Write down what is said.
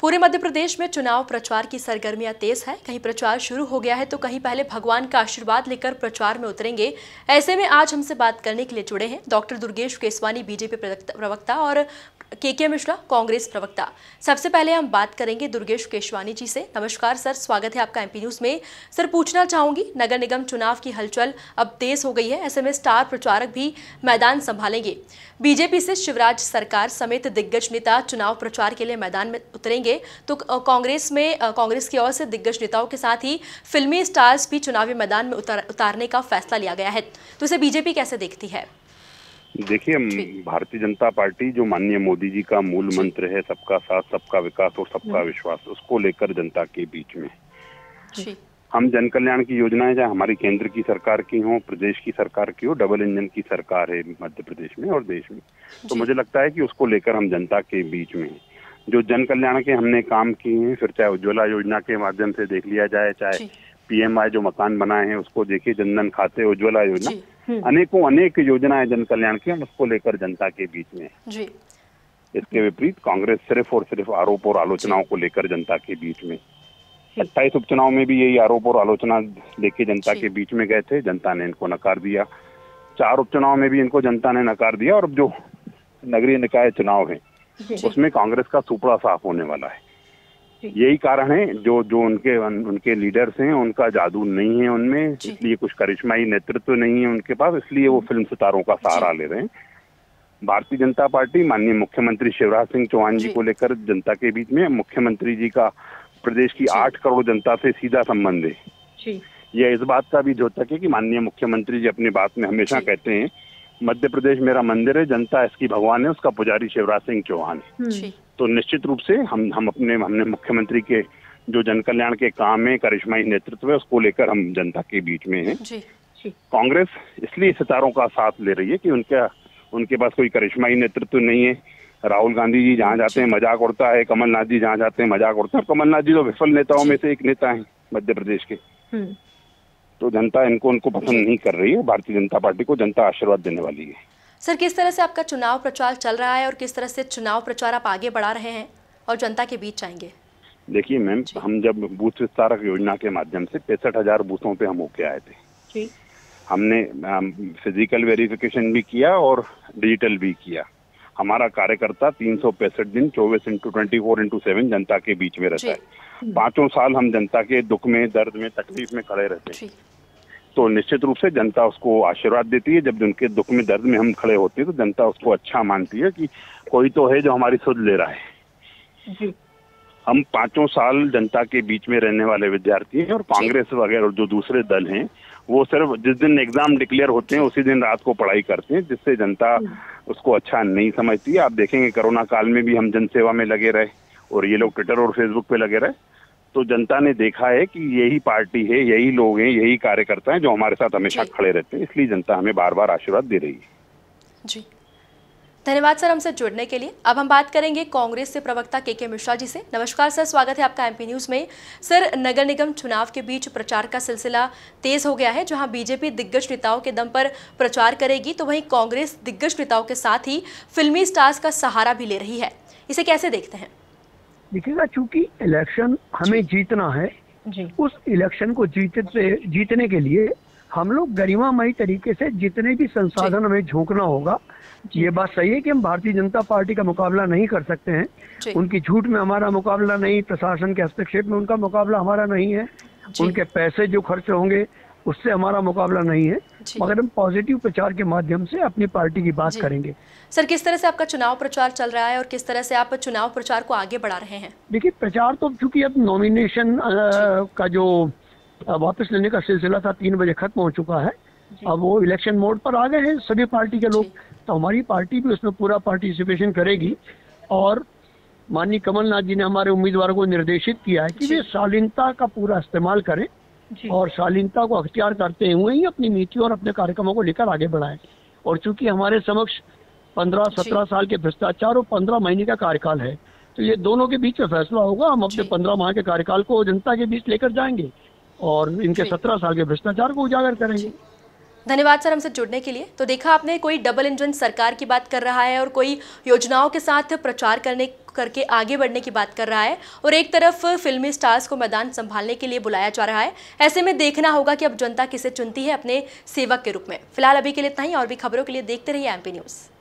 पूरे मध्य प्रदेश में चुनाव प्रचार की सरगर्मियां तेज है। कहीं प्रचार शुरू हो गया है तो कहीं पहले भगवान का आशीर्वाद लेकर प्रचार में उतरेंगे। ऐसे में आज हमसे बात करने के लिए जुड़े हैं डॉक्टर दुर्गेश केसवानी, बीजेपी प्रवक्ता, और के मिश्रा, कांग्रेस प्रवक्ता। सबसे पहले हम बात करेंगे दुर्गेश केसवानी जी से। नमस्कार सर, स्वागत है आपका एमपी न्यूज में। सर, पूछना चाहूंगी, नगर निगम चुनाव की हलचल अब तेज हो गई है। ऐसे में स्टार प्रचारक भी मैदान संभालेंगे। बीजेपी से शिवराज सरकार समेत दिग्गज नेता चुनाव प्रचार के लिए मैदान में उतरेंगे, तो कांग्रेस की ओर से दिग्गज नेताओं के साथ ही फिल्मी स्टार्स भी चुनावी मैदान में उतारने का फैसला लिया गया है। तो इसे बीजेपी कैसे देखती है? देखिए, भारतीय जनता पार्टी जो माननीय मोदी जी का मूल मंत्र है, सबका साथ, सबका विकास और सबका विश्वास, उसको लेकर जनता के बीच में हम जन कल्याण की योजनाएं, चाहे हमारी केंद्र की सरकार की हो, प्रदेश की सरकार की हो, डबल इंजन की सरकार है मध्य प्रदेश में और देश में, तो मुझे लगता है कि उसको लेकर हम जनता के बीच में जो जन कल्याण के हमने काम किए हैं, फिर चाहे उज्ज्वला योजना के माध्यम से देख लिया जाए, चाहे पीएमआई जो मकान बनाए हैं उसको देखिए, जनधन खाते, उज्ज्वला योजना, अनेक योजनाएं जन कल्याण की, हम उसको लेकर जनता के बीच में जी। इसके विपरीत कांग्रेस सिर्फ और सिर्फ आरोप और आलोचनाओं को लेकर जनता के बीच में, 28 उपचुनाव में भी यही आरोप और आलोचना लेके जनता के बीच में गए थे, जनता ने इनको नकार दिया। 4 उपचुनाव में भी इनको जनता ने नकार दिया, और अब जो नगरीय निकाय चुनाव है उसमें कांग्रेस का सुपड़ा साफ होने वाला है। यही कारण है जो उनके लीडर्स हैं, उनका जादू नहीं है उनमें, इसलिए कुछ करिश्माई नेतृत्व नहीं है उनके पास, इसलिए वो फिल्म सितारों का सहारा ले रहे हैं। भारतीय जनता पार्टी माननीय मुख्यमंत्री शिवराज सिंह चौहान जी को लेकर जनता के बीच में, मुख्यमंत्री जी का प्रदेश की 8 करोड़ जनता से सीधा संबंध है। यह इस बात का भी द्योतक है कि माननीय मुख्यमंत्री जी अपनी बात में हमेशा कहते हैं, मध्य प्रदेश मेरा मंदिर है, जनता इसकी भगवान है, उसका पुजारी शिवराज सिंह चौहान है। तो निश्चित रूप से हमने मुख्यमंत्री के जो जन कल्याण के काम है, करिश्माई नेतृत्व है, उसको लेकर हम जनता के बीच में हैं। कांग्रेस इसलिए सितारों का साथ ले रही है कि उनके पास कोई करिश्माई नेतृत्व नहीं है। राहुल गांधी जी जहाँ जाते हैं मजाक उड़ता है, कमलनाथ जी जहाँ जाते हैं मजाक उड़ता है। कमलनाथ जी तो विफल नेताओं में से एक नेता हैं मध्य प्रदेश के। तो जनता उनको पसंद नहीं कर रही है। भारतीय जनता पार्टी को जनता आशीर्वाद देने वाली है। सर, किस तरह से आपका चुनाव प्रचार चल रहा है और किस तरह से चुनाव प्रचार आप आगे बढ़ा रहे हैं और जनता के बीच जाएंगे? देखिए मैम, हम जब बूथ विस्तारक योजना के माध्यम से 65,000 बूथों पे हम होके आए थे, हमने फिजिकल वेरिफिकेशन भी किया और डिजिटल भी किया। हमारा कार्यकर्ता 365 दिन 24/24/7 जनता के बीच में रहता है। 5 साल हम जनता के दुख में, दर्द में, तकलीफ में खड़े रहते हैं, तो निश्चित रूप से जनता उसको आशीर्वाद देती है। जब उनके दुख में, दर्द में हम खड़े होते हैं तो जनता उसको अच्छा मानती है कि कोई तो है जो हमारी सुध ले रहा है। हम 5 साल जनता के बीच में रहने वाले विद्यार्थी हैं, और कांग्रेस वगैरह जो दूसरे दल हैं वो सिर्फ जिस दिन एग्जाम डिक्लेयर होते हैं उसी दिन रात को पढ़ाई करते हैं, जिससे जनता उसको अच्छा नहीं समझती है। आप देखेंगे कोरोना काल में भी हम जनसेवा में लगे रहे और ये लोग ट्विटर और फेसबुक पे लगे रहे, तो जनता ने देखा है कि यही पार्टी है, यही लोग हैं, यही कार्यकर्ता हैं जो हमारे साथ हमेशा खड़े रहते हैं। इसलिए जनता हमें बार बार आशीर्वाद दे रही है। जी, धन्यवाद सर हमसे जुड़ने के लिए। अब हम बात करेंगे कांग्रेस से प्रवक्ता के मिश्रा जी से। नमस्कार सर, स्वागत है आपका एमपी न्यूज में। सर, नगर निगम चुनाव के बीच प्रचार का सिलसिला तेज हो गया है। जहां बीजेपी दिग्गज नेताओं के दम पर प्रचार करेगी, तो वहीं कांग्रेस दिग्गज नेताओं के साथ ही फिल्मी स्टार्स का सहारा भी ले रही है। इसे कैसे देखते हैं? देखिएगा, चूंकि इलेक्शन हमें जीतना है, उस इलेक्शन को जीतने के लिए हम लोग गरिमामयी तरीके से जितने भी संसाधन हमें झोंकना होगा। ये बात सही है कि हम भारतीय जनता पार्टी का मुकाबला नहीं कर सकते हैं। उनकी झूठ में हमारा मुकाबला नहीं, प्रशासन के हस्तक्षेप में उनका मुकाबला हमारा नहीं है, उनके पैसे जो खर्च होंगे उससे हमारा मुकाबला नहीं है, मगर हम पॉजिटिव प्रचार के माध्यम से अपनी पार्टी की बात करेंगे। सर, किस तरह से आपका चुनाव प्रचार चल रहा है और किस तरह से आप चुनाव प्रचार को आगे बढ़ा रहे हैं? देखिए, प्रचार तो चूंकि अब नॉमिनेशन का जो वापस लेने का सिलसिला था 3 बजे खत्म हो चुका है, अब वो इलेक्शन मोड पर आ गए हैं सभी पार्टी के लोग, तो हमारी पार्टी भी उसमें पूरा पार्टिसिपेशन करेगी। और माननीय कमलनाथ जी ने हमारे उम्मीदवारों को निर्देशित किया है कि वे शालीनता का पूरा इस्तेमाल करें और शालीनता को अख्तियार करते हुए ही अपनी नीतियों और अपने कार्यक्रमों को लेकर आगे बढ़ाएं। और चूंकि हमारे समक्ष 15-17 साल के भ्रष्टाचार और 15 महीने का कार्यकाल है, तो ये दोनों के बीच में फैसला होगा। हम अपने 15 माह के कार्यकाल को जनता के बीच लेकर जाएंगे और इनके 17 साल के भ्रष्टाचार को उजागर करेंगे। धन्यवाद सर हमसे जुड़ने के लिए। तो देखा आपने, कोई डबल इंजन सरकार की बात कर रहा है और कोई योजनाओं के साथ प्रचार करके आगे बढ़ने की बात कर रहा है, और एक तरफ फिल्मी स्टार्स को मैदान संभालने के लिए बुलाया जा रहा है। ऐसे में देखना होगा कि अब जनता किसे चुनती है अपने सेवक के रूप में। फिलहाल अभी के लिए इतना ही, और भी खबरों के लिए देखते रहिए एमपी न्यूज़।